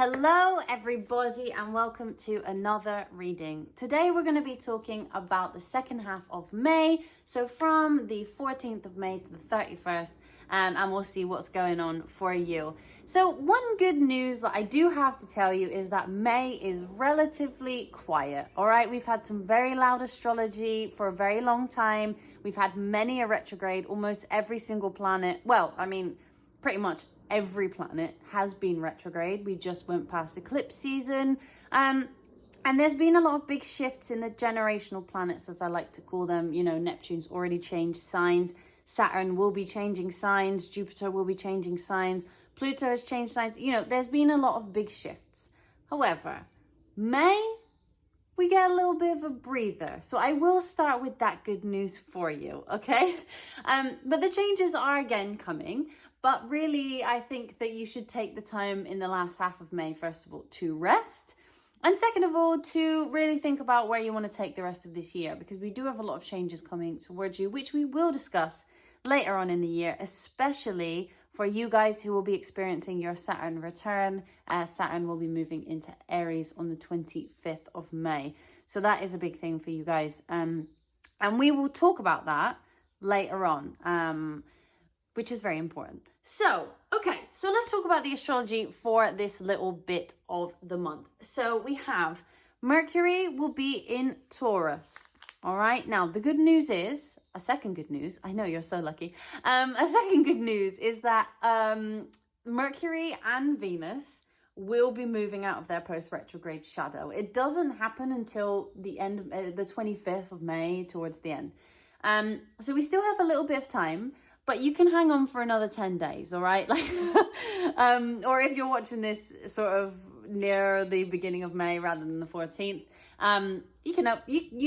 Hello everybody and welcome to another reading. Today we're going to be talking about the second half of May, so from the 14th of May to the 31st, and we'll see what's going on for you. So one good news that I do have to tell you is that May is relatively quiet. All right, we've had some very loud astrology for a very long time. We've had many a retrograde, almost every single planet. Well, I mean, pretty much every planet has been retrograde. We just went past eclipse season. And there's been a lot of big shifts in the generational planets, as I like to call them. You know, Neptune's already changed signs. Saturn will be changing signs. Jupiter will be changing signs. Pluto has changed signs. You know, there's been a lot of big shifts. However, May, we get a little bit of a breather. So I will start with that good news for you, okay? But the changes are again coming. But really, I think that you should take the time in the last half of May, first of all, to rest. And second of all, to really think about where you want to take the rest of this year, because we do have a lot of changes coming towards you, which we will discuss later on in the year, especially for you guys who will be experiencing your Saturn return. Saturn will be moving into Aries on the 25th of May. So that is a big thing for you guys. And we will talk about that later on. Which is very important. So, okay, so let's talk about the astrology for this little bit of the month. So we have Mercury will be in Taurus. All right, now the good news is, a second good news, I know you're so lucky. A second good news is that Mercury and Venus will be moving out of their post-retrograde shadow. It doesn't happen until the end, the 25th of May, towards the end. So we still have a little bit of time. But you can hang on for another 10 days, all right? Like, or if you're watching this sort of near the beginning of May rather than the 14th, you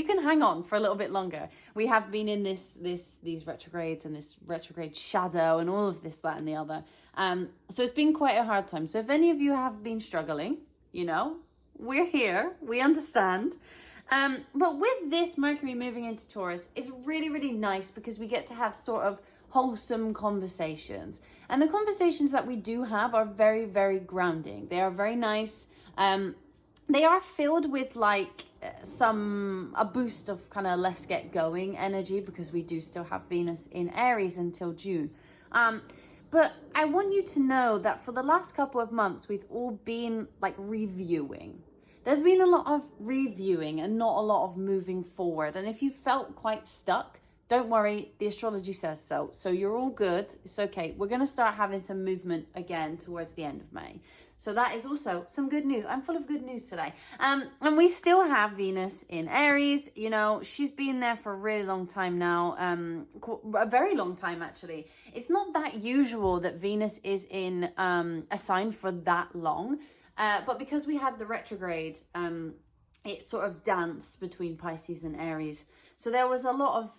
can hang on for a little bit longer. We have been in these retrogrades and this retrograde shadow and all of this, that, and the other. So it's been quite a hard time. So if any of you have been struggling, you know, we're here. We understand. But with this Mercury moving into Taurus, it's really, really nice because we get to have sort of wholesome conversations, and the conversations that we do have are very, very grounding. They are very nice. They are filled with like a boost of kind of let's get going energy, because we do still have Venus in Aries until June. But I want you to know that for the last couple of months we've all been like reviewing. There's been a lot of reviewing and not a lot of moving forward, and if you felt quite stuck, don't worry, the astrology says so. So you're all good. It's okay. We're going to start having some movement again towards the end of May. So that is also some good news. I'm full of good news today. And we still have Venus in Aries. You know, she's been there for a really long time now. A very long time, actually. It's not that usual that Venus is in a sign for that long. But because we had the retrograde, it sort of danced between Pisces and Aries. So there was a lot of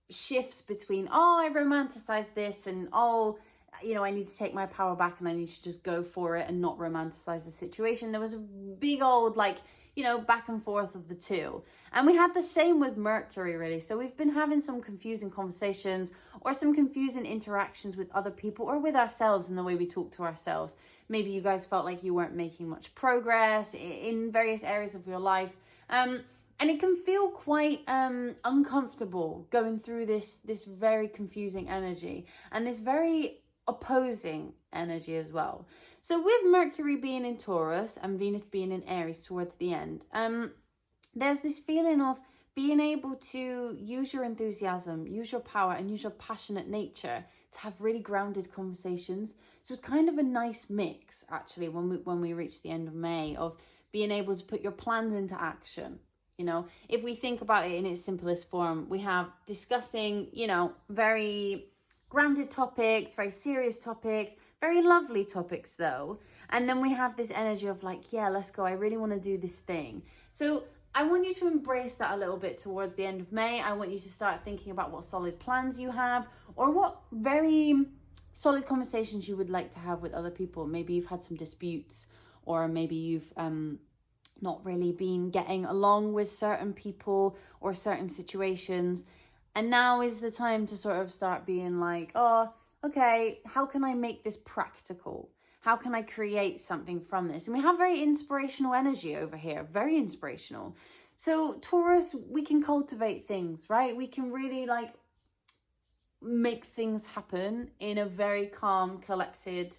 shifts between, oh, I romanticize this, and oh, you know, I need to take my power back and I need to just go for it and not romanticize the situation. There was a big old, like, you know, back and forth of the two. And we had the same with Mercury, really. So we've been having some confusing conversations or some confusing interactions with other people or with ourselves in the way we talk to ourselves. Maybe you guys felt like you weren't making much progress in various areas of your life. And it can feel quite uncomfortable going through this very confusing energy and this very opposing energy as well. So with Mercury being in Taurus and Venus being in Aries towards the end, there's this feeling of being able to use your enthusiasm, use your power, and use your passionate nature to have really grounded conversations. So it's kind of a nice mix, actually, when we reach the end of May, of being able to put your plans into action. You know, if we think about it in its simplest form, we have discussing, you know, very grounded topics, very serious topics, very lovely topics though. And then we have this energy of like, yeah, let's go. I really want to do this thing. So I want you to embrace that a little bit towards the end of May. I want you to start thinking about what solid plans you have or what very solid conversations you would like to have with other people. Maybe you've had some disputes, or maybe you've not really been getting along with certain people or certain situations. And now is the time to sort of start being like, oh, okay, how can I make this practical? How can I create something from this? And we have very inspirational energy over here, very inspirational. So Taurus, we can cultivate things, right? We can really like make things happen in a very calm, collected,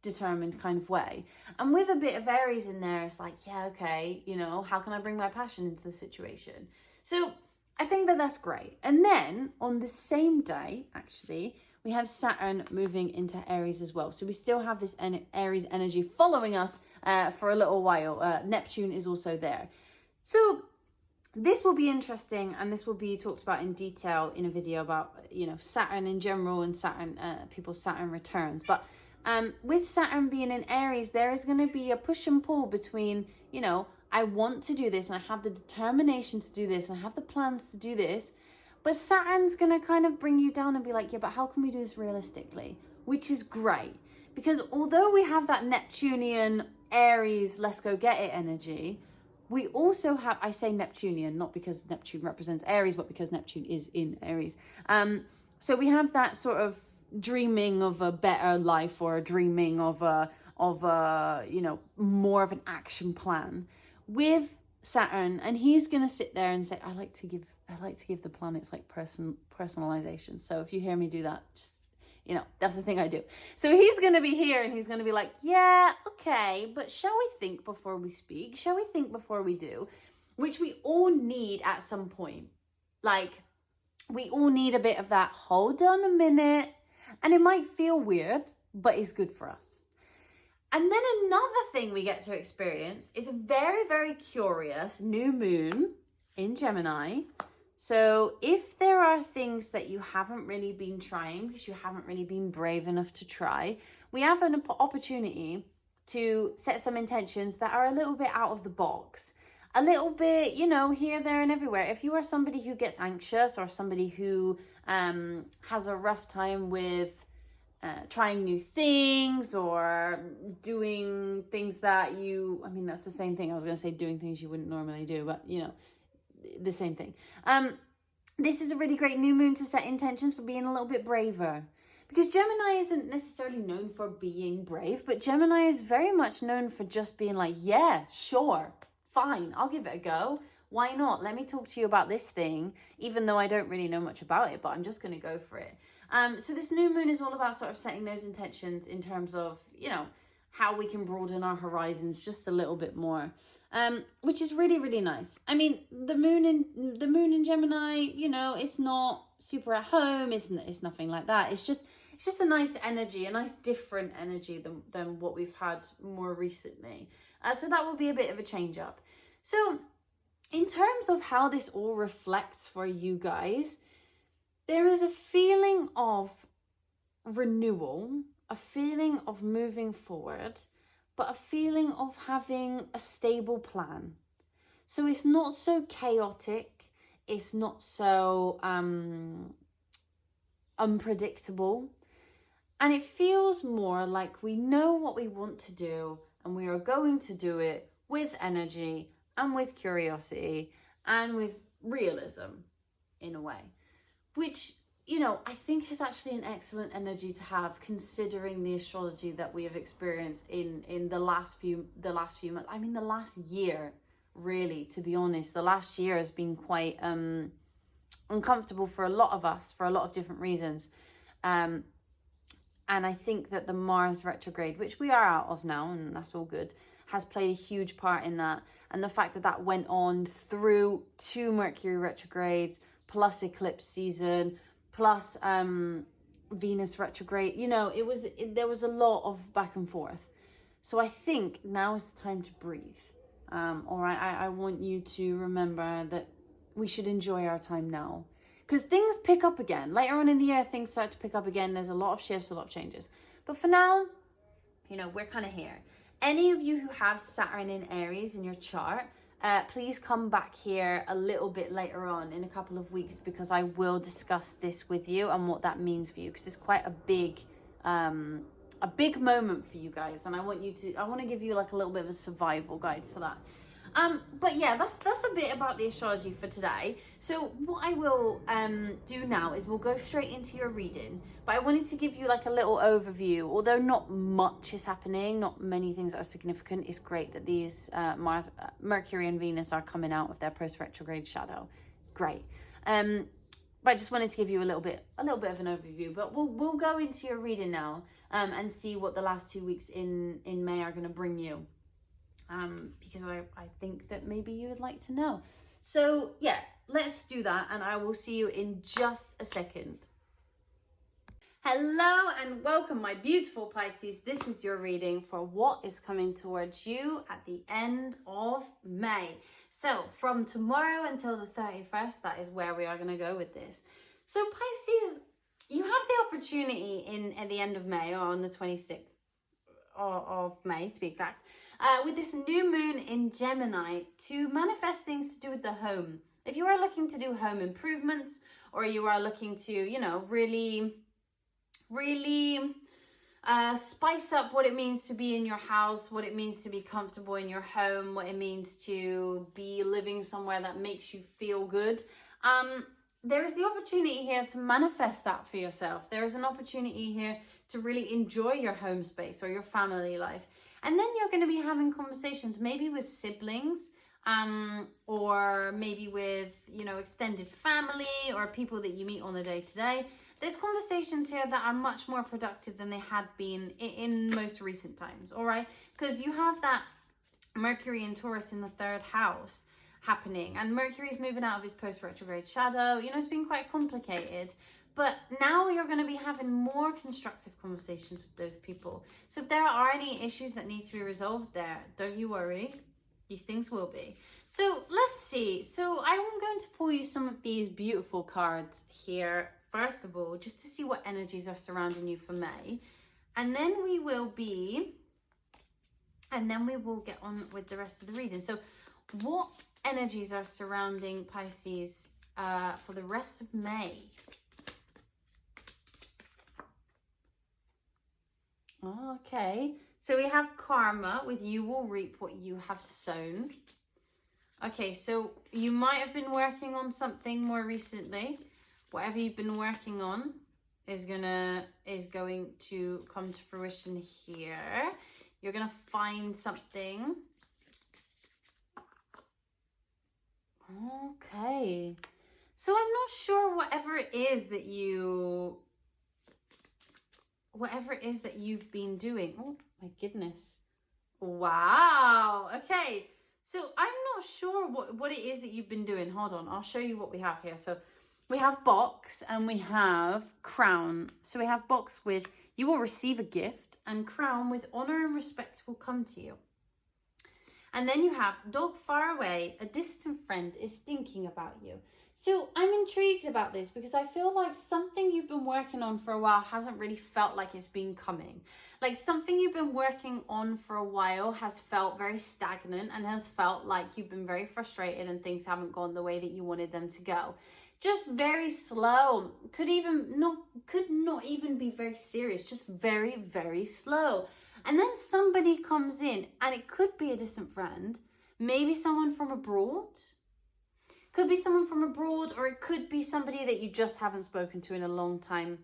determined kind of way. And with a bit of Aries in there, it's like, yeah, okay, you know, how can I bring my passion into the situation? So I think that that's great. And then on the same day, actually, we have Saturn moving into Aries as well. So we still have this Aries energy following us for a little while. Neptune is also there. So this will be interesting, and this will be talked about in detail in a video about, you know, Saturn in general and Saturn, people's Saturn returns. But with Saturn being in Aries, there is going to be a push and pull between, you know, I want to do this and I have the determination to do this and I have the plans to do this. But Saturn's going to kind of bring you down and be like, yeah, but how can we do this realistically? Which is great. Because although we have that Neptunian Aries, let's go get it energy, we also have, I say Neptunian, not because Neptune represents Aries, but because Neptune is in Aries. So we have that sort of dreaming of a better life, or dreaming of a, you know, more of an action plan with Saturn. And he's going to sit there and say, I like to give the planets like personalization. So if you hear me do that, just, you know, that's the thing I do. So he's going to be here and he's going to be like, yeah, okay, but shall we think before we speak? Shall we think before we do? Which we all need at some point. Like, we all need a bit of that, hold on a minute. And it might feel weird, but it's good for us. And then another thing we get to experience is a very, very curious new moon in Gemini. So if there are things that you haven't really been trying, because you haven't really been brave enough to try, we have an opportunity to set some intentions that are a little bit out of the box. A little bit, you know, here, there, and everywhere. If you are somebody who gets anxious, or somebody who has a rough time with trying new things, or doing things that you, I mean, that's the same thing. I was going to say doing things you wouldn't normally do, but, you know, the same thing. This is a really great new moon to set intentions for being a little bit braver. Because Gemini isn't necessarily known for being brave, but Gemini is very much known for just being like, yeah, sure, fine, I'll give it a go. Why not? Let me talk to you about this thing, even though I don't really know much about it, but I'm just going to go for it. So this new moon is all about sort of setting those intentions in terms of, you know, how we can broaden our horizons just a little bit more, which is really, really nice. I mean, the moon in Gemini, you know, it's not super at home. It's nothing like that. It's just a nice energy, a nice different energy than what we've had more recently. So that will be a bit of a change up. So in terms of how this all reflects for you guys, there is a feeling of renewal, a feeling of moving forward, but a feeling of having a stable plan. So it's not so chaotic, it's not so unpredictable, and it feels more like we know what we want to do and we are going to do it with energy and with curiosity and with realism in a way, which, you know, I think is actually an excellent energy to have, considering the astrology that we have experienced in the last few months. I mean, the last year, really, to be honest. The last year has been quite uncomfortable for a lot of us, for a lot of different reasons. And I think that the Mars retrograde, which we are out of now, and that's all good, has played a huge part in that. And the fact that that went on through 2 Mercury retrogrades, plus eclipse season, plus Venus retrograde, you know, there was a lot of back and forth. So I think now is the time to breathe. All right, I want you to remember that we should enjoy our time now. Because things pick up again. Later on in the year, things start to pick up again. There's a lot of shifts, a lot of changes. But for now, you know, we're kind of here. Any of you who have Saturn in Aries in your chart, please come back here a little bit later on in a couple of weeks, because I will discuss this with you and what that means for you, because it's quite a big moment for you guys, and I want to give you like a little bit of a survival guide for that. But yeah, that's a bit about the astrology for today. So what I will do now is we'll go straight into your reading. But I wanted to give you like a little overview. Although not much is happening, not many things that are significant. It's great that these Mercury and Venus are coming out of their post-retrograde shadow. It's great. But I just wanted to give you a little bit of an overview. But we'll go into your reading now and see what the last 2 weeks in May are going to bring you. Because I think that maybe you would like to know. So yeah, let's do that, and I will see you in just a second. Hello and welcome, my beautiful Pisces. This is your reading for what is coming towards you at the end of May. So from tomorrow until the 31st, that is where we are going to go with this. So Pisces, you have the opportunity at the end of May, or on the 26th of May to be exact, with this new moon in Gemini, to manifest things to do with the home. If you are looking to do home improvements, or you are looking to, you know, really spice up what it means to be in your house, what it means to be comfortable in your home, what it means to be living somewhere that makes you feel good, there is the opportunity here to manifest that for yourself. There is an opportunity here to really enjoy your home space or your family life. And then you're going to be having conversations, maybe with siblings, or maybe with, you know, extended family or people that you meet on the day-to-day. There's conversations here that are much more productive than they had been in most recent times, all right? Because you have that Mercury and Taurus in the 3rd house happening, and Mercury is moving out of his post-retrograde shadow. You know, it's been quite complicated. But now you're going to be having more constructive conversations with those people. So if there are any issues that need to be resolved there, don't you worry. These things will be. So let's see. So I am going to pull you some of these beautiful cards here, first of all, just to see what energies are surrounding you for May. And then we will get on with the rest of the reading. So what energies are surrounding Pisces for the rest of May? Okay, so we have karma with you will reap what you have sown. Okay, so you might have been working on something more recently. Whatever you've been working on is going to come to fruition here. You're going to find something. Okay, so I'm not sure whatever it is that you've been doing. Oh my goodness. Wow. Okay. So I'm not sure what it is that you've been doing. Hold on. I'll show you what we have here. So we have box and we have crown. So we have box with you will receive a gift, and crown with honor and respect will come to you. And then you have dog far away, a distant friend is thinking about you. So I'm intrigued about this because I feel like something you've been working on for a while hasn't really felt like it's been coming. Like something you've been working on for a while has felt very stagnant and has felt like you've been very frustrated and things haven't gone the way that you wanted them to go. Just very slow. Could not even be very serious. Just very, very slow. And then somebody comes in, and it could be a distant friend, maybe someone from abroad. Could be someone from abroad, or it could be somebody that you just haven't spoken to in a long time,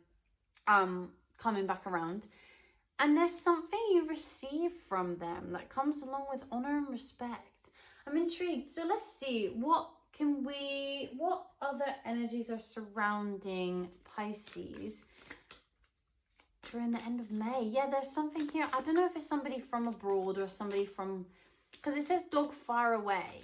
coming back around. And there's something you receive from them that comes along with honor and respect. I'm intrigued. So let's see, what other energies are surrounding Pisces during the end of May? Yeah, there's something here. I don't know if it's somebody from abroad or somebody from, because it says dog far away,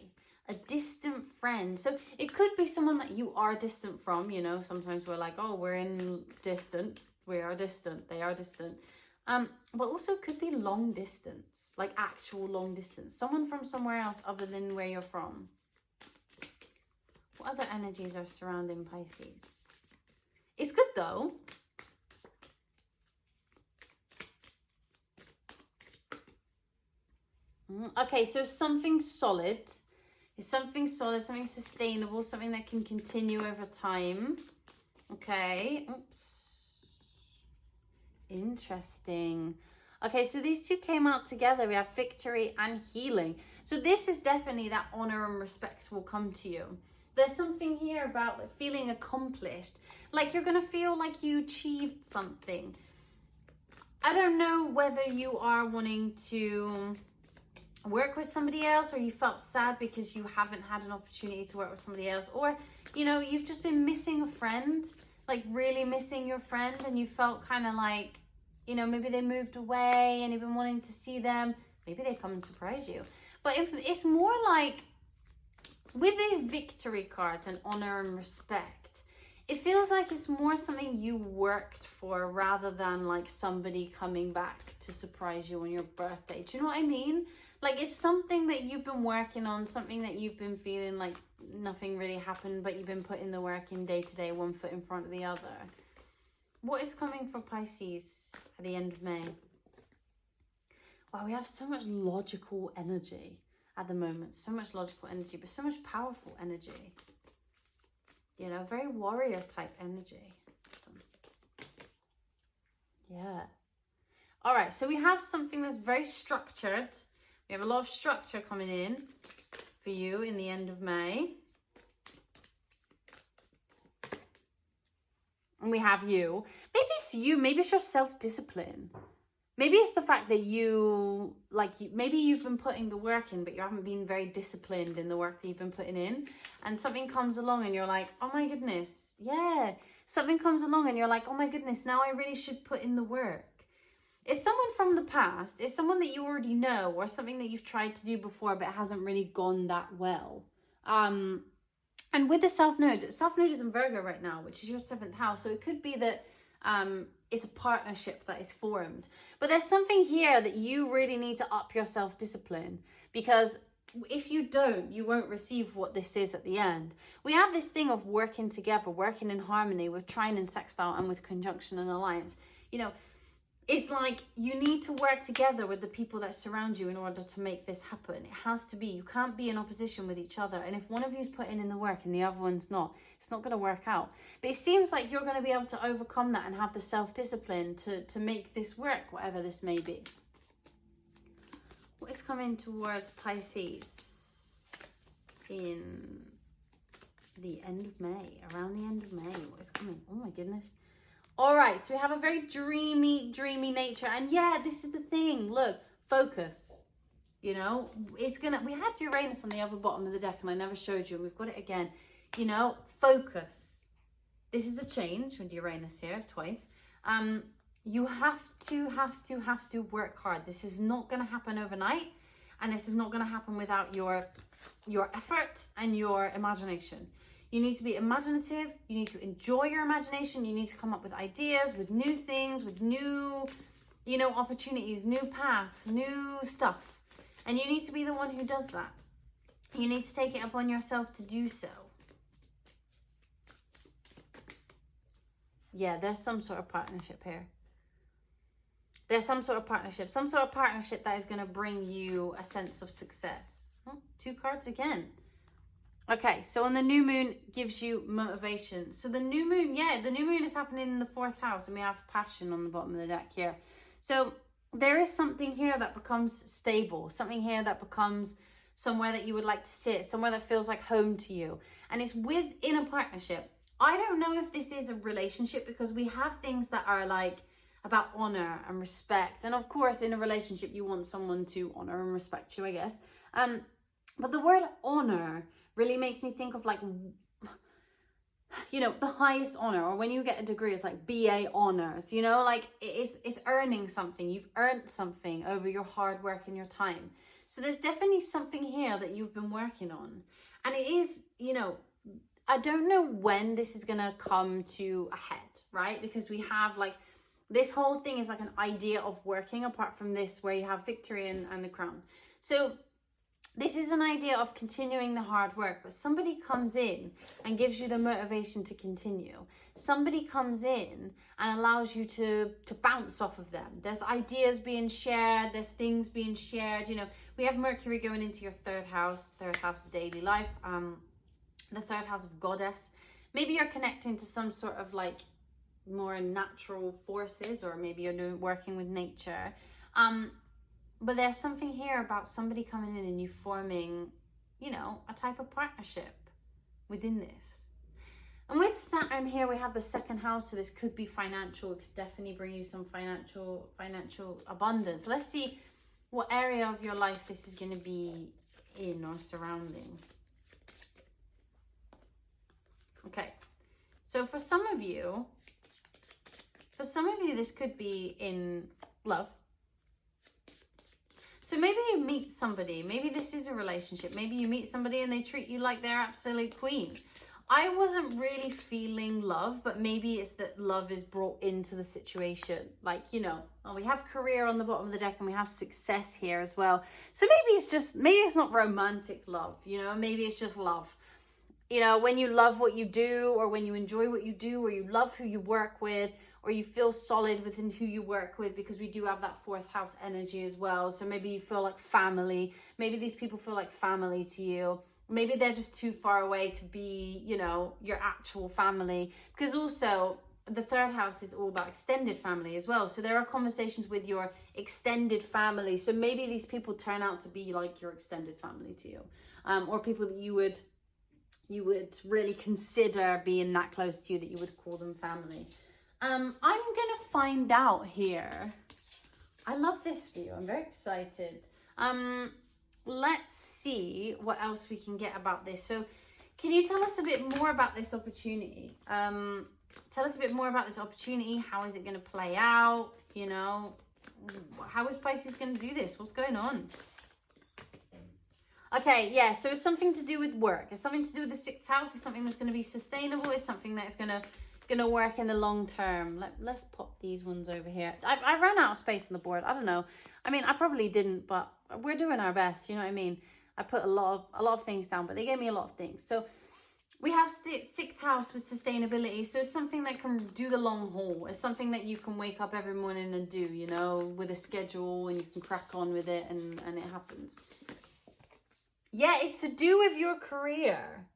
a distant friend. So it could be someone that you are distant from. You know, sometimes we're like, oh, we are distant, they are distant. But also it could be long distance, like actual long distance. Someone from somewhere else other than where you're from. What other energies are surrounding Pisces? It's good though. Okay, so something solid. It's something solid, something sustainable, something that can continue over time. Okay. Oops. Interesting. Okay, so these two came out together. We have victory and healing. So this is definitely that honor and respect will come to you. There's something here about like feeling accomplished. Like you're going to feel like you achieved something. I don't know whether you are wanting to work with somebody else, or you felt sad because you haven't had an opportunity to work with somebody else, or you know, you've just been missing a friend, like really missing your friend, and you felt kind of like, you know, maybe they moved away and you've been wanting to see them. Maybe they come and surprise you. But it's more like with these victory cards and honor and respect, it feels like it's more something you worked for rather than like somebody coming back to surprise you on your birthday. Do you know what I mean? Like it's something that you've been working on, something that you've been feeling like nothing really happened, but you've been putting the work in day to day, one foot in front of the other. What is coming for Pisces at the end of May? Wow, we have so much logical energy at the moment. So much logical energy, but so much powerful energy. You know, very warrior type energy. Yeah. All right, so we have something that's very structured. We have a lot of structure coming in for you in the end of May. And we have you. Maybe it's you. Maybe it's your self-discipline. Maybe it's the fact that maybe you've been putting the work in, but you haven't been very disciplined in the work that you've been putting in. And something comes along and you're like, oh my goodness. Yeah. Something comes along and you're like, oh my goodness, now I really should put in the work. It's someone from the past. It's someone that you already know, or something that you've tried to do before, but it hasn't really gone that well. And with the South Node is in Virgo right now, which is your 7th house. So it could be that it's a partnership that is formed. But there's something here that you really need to up your self-discipline, because if you don't, you won't receive what this is at the end. We have this thing of working together, working in harmony with trine and sextile and with conjunction and alliance. You know, it's like you need to work together with the people that surround you in order to make this happen. It has to be. You can't be in opposition with each other. And if one of you's putting in the work and the other one's not, it's not going to work out. But it seems like you're going to be able to overcome that and have the self-discipline to make this work, whatever this may be. What is coming towards Pisces in the end of May? Around the end of May, what is coming? Oh my goodness. All right, so we have a very dreamy nature. And yeah, this is the thing. Look, focus. You know, we had Uranus on the other bottom of the deck and I never showed you, and we've got it again. You know, focus. This is a change with Uranus here, twice. You have to work hard. This is not going to happen overnight, and this is not going to happen without your effort and your imagination. You need to be imaginative. You need to enjoy your imagination. You need to come up with ideas, with new things, with new, you know, opportunities, new paths, new stuff. And you need to be the one who does that. You need to take it upon yourself to do so. Yeah, there's some sort of partnership here. There's some sort of partnership that is going to bring you a sense of success. Oh, 2 cards again. Okay, so on the new moon gives you motivation. So the new moon, the new moon is happening in the 4th house, and we have passion on the bottom of the deck here. So there is something here that becomes stable, something here that becomes somewhere that you would like to sit, somewhere that feels like home to you. And it's within a partnership. I don't know if this is a relationship, because we have things that are like about honor and respect. And of course, in a relationship, you want someone to honor and respect you, I guess. But the word honor really makes me think of like, you know, the highest honor, or when you get a degree, it's like BA honors, you know, like it's earning something. You've earned something over your hard work and your time. So there's definitely something here that you've been working on. And it is, you know, I don't know when this is going to come to a head, right? Because we have like, this whole thing is like an idea of working, apart from this where you have victory and the crown. So this is an idea of continuing the hard work, but somebody comes in and gives you the motivation to continue. Somebody comes in and allows you to bounce off of them. There's ideas being shared. There's things being shared. You know, we have Mercury going into your 3rd house of daily life, the 3rd house of goddess. Maybe you're connecting to some sort of like more natural forces, or maybe you're working with nature. But there's something here about somebody coming in and you forming, you know, a type of partnership within this. And with Saturn here, we have the second house, so this could be financial. It could definitely bring you some financial abundance. Let's see what area of your life this is going to be in or surrounding. Okay, so for some of you, this could be in love. So maybe you meet somebody, maybe this is a relationship, maybe you meet somebody and they treat you like they're absolute queen. I wasn't really feeling love, but maybe it's that love is brought into the situation. Like, you know, we have career on the bottom of the deck and we have success here as well. So maybe it's not romantic love, you know, maybe it's just love. You know, when you love what you do, or when you enjoy what you do, or you love who you work with, or you feel solid within who you work with, because we do have that fourth house energy as well. So maybe you feel like family. Maybe these people feel like family to you. Maybe they're just too far away to be, you know, your actual family. Because also the third house is all about extended family as well. So there are conversations with your extended family. So maybe these people turn out to be like your extended family to you, or people that you would really consider being that close to you, that you would call them family. I'm gonna find out here. I love this for you. I'm very excited. Let's see what else we can get about this. So can you tell us a bit more about this opportunity? Tell us a bit more about this opportunity. How is it going to play out? You know, how is Pisces going to do this? What's going on? Okay, yeah, so it's something to do with work. It's something to do with the sixth house. It's something that's going to be sustainable. It's something that's going to work in the long term. Let's pop these ones over here. I ran out of space on the board. I don't know. I mean, I probably didn't, but we're doing our best. You know what I mean? I put a lot of things down, but they gave me a lot of things. So we have sixth house with sustainability. So it's something that can do the long haul. It's something that you can wake up every morning and do, you know, with a schedule, and you can crack on with it, and it happens. Yeah, it's to do with your career.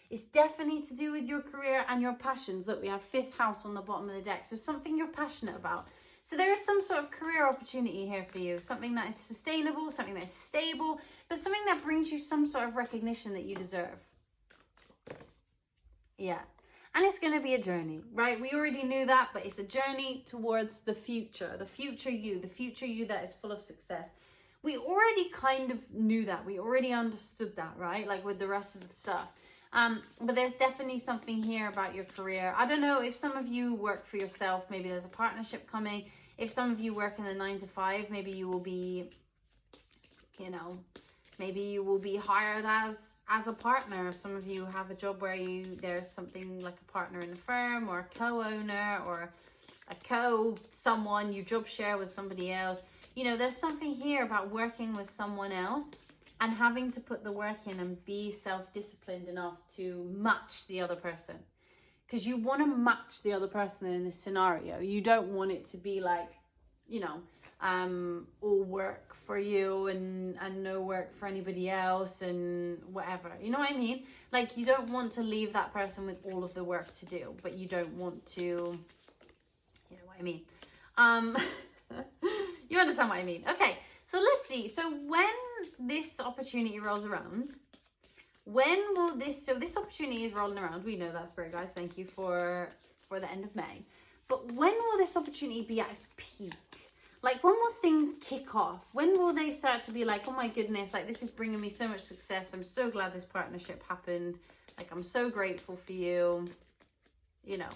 It's definitely to do with your career and your passions. Look, we have fifth house on the bottom of the deck. So something you're passionate about. So there is some sort of career opportunity here for you. Something that is sustainable, something that is stable, but something that brings you some sort of recognition that you deserve. Yeah. And it's going to be a journey, right? We already knew that, but it's a journey towards the future you that is full of success. We already kind of knew that. We already understood that, right? Like with the rest of the stuff. But there's definitely something here about your career. I don't know if some of you work for yourself. Maybe there's a partnership coming. If some of you work in a 9 to 5, maybe you will be, you know, maybe you will be hired as a partner. Some of you have a job where there's something like a partner in the firm, or a co-owner, or someone you job share with somebody else. You know, there's something here about working with someone else and having to put the work in and be self-disciplined enough to match the other person. Because you want to match the other person in this scenario. You don't want it to be like, you know, all work for you and no work for anybody else and whatever. You know what I mean? Like, you don't want to leave that person with all of the work to do, but you don't want to, you know what I mean? You understand what I mean? Okay, so let's see. So when this opportunity rolls around, when will this, so this opportunity is rolling around. We know that, Spirit guys. Thank you for the end of May. But when will this opportunity be at its peak? Like, when will things kick off? When will they start to be like, oh my goodness, like this is bringing me so much success. I'm so glad this partnership happened. Like, I'm so grateful for you. You know.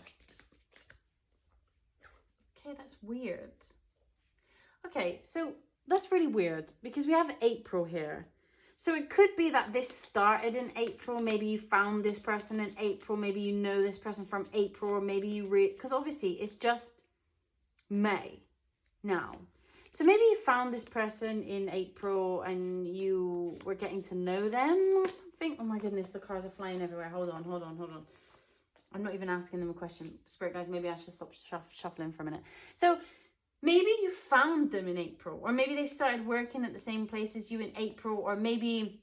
Okay, that's weird. Okay, so that's really weird because we have April here. So it could be that this started in April. Maybe you found this person in April. Maybe you know this person from April, or maybe you because obviously it's just May now. So maybe you found this person in April and you were getting to know them or something. Oh my goodness, the cars are flying everywhere. Hold on. I'm not even asking them a question. Spirit guys, maybe I should stop shuffling for a minute. So maybe you found them in April, or maybe they started working at the same place as you in April, or maybe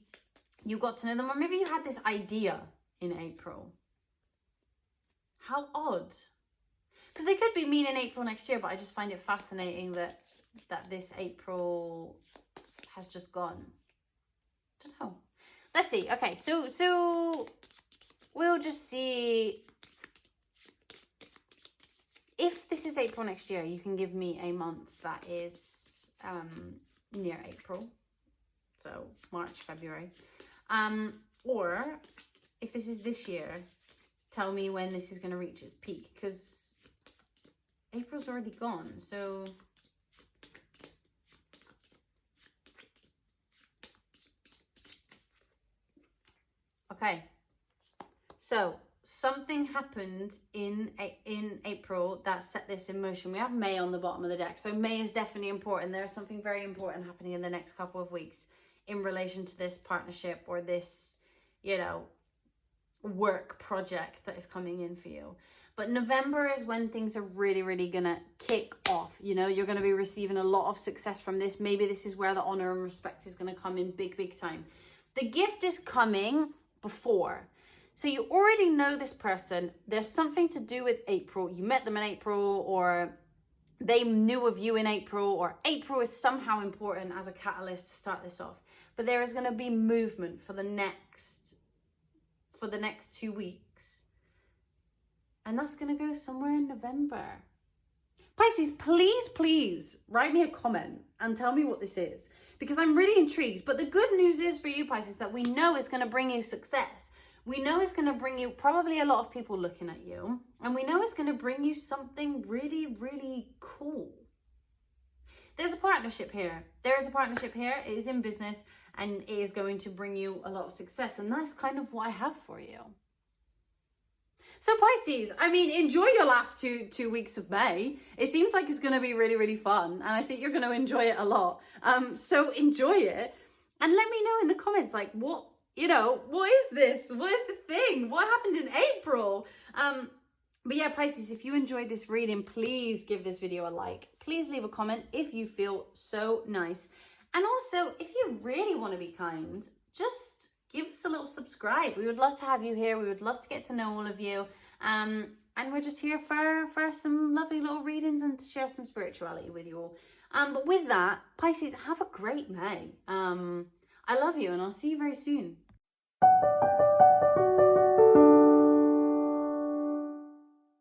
you got to know them, or maybe you had this idea in April. How odd. Because they could be meeting in April next year, but I just find it fascinating that that this April has just gone. I don't know. Let's see. Okay, so we'll just see if this is April next year. You can give me a month that is near April, so March, February, or if this is this year, tell me when this is going to reach its peak, because April's already gone. So okay, so something happened in April that set this in motion. We have May on the bottom of the deck, so May is definitely important. There's something very important happening in the next couple of weeks in relation to this partnership or this, you know, work project that is coming in for you. But November is when things are really gonna kick off. You know, you're gonna be receiving a lot of success from this. Maybe this is where the honor and respect is gonna come in big time. The gift is coming before. So you already know this person. There's something to do with April. You met them in April, or they knew of you in April, or April is somehow important as a catalyst to start this off. But there is gonna be movement for the next 2 weeks. And that's going to go somewhere in November. Pisces, please write me a comment and tell me what this is, because I'm really intrigued. But the good news is for you, Pisces, that we know it's going to bring you success. We know it's going to bring you probably a lot of people looking at you. And we know it's going to bring you something really cool. There's a partnership here. There is a partnership here. It is in business and it is going to bring you a lot of success. And that's kind of what I have for you. So Pisces, I mean, enjoy your last two weeks of May. It seems like it's going to be really fun. And I think you're going to enjoy it a lot. So enjoy it. And let me know in the comments, like, what is this? What is the thing? What happened in April? But yeah, Pisces, if you enjoyed this reading, please give this video a like. Please leave a comment if you feel so nice. And also, if you really want to be kind, just give us a little subscribe. We would love to have you here. We would love to get to know all of you. And we're just here for some lovely little readings and to share some spirituality with you all. But with that, Pisces, have a great May. I love you and I'll see you very soon.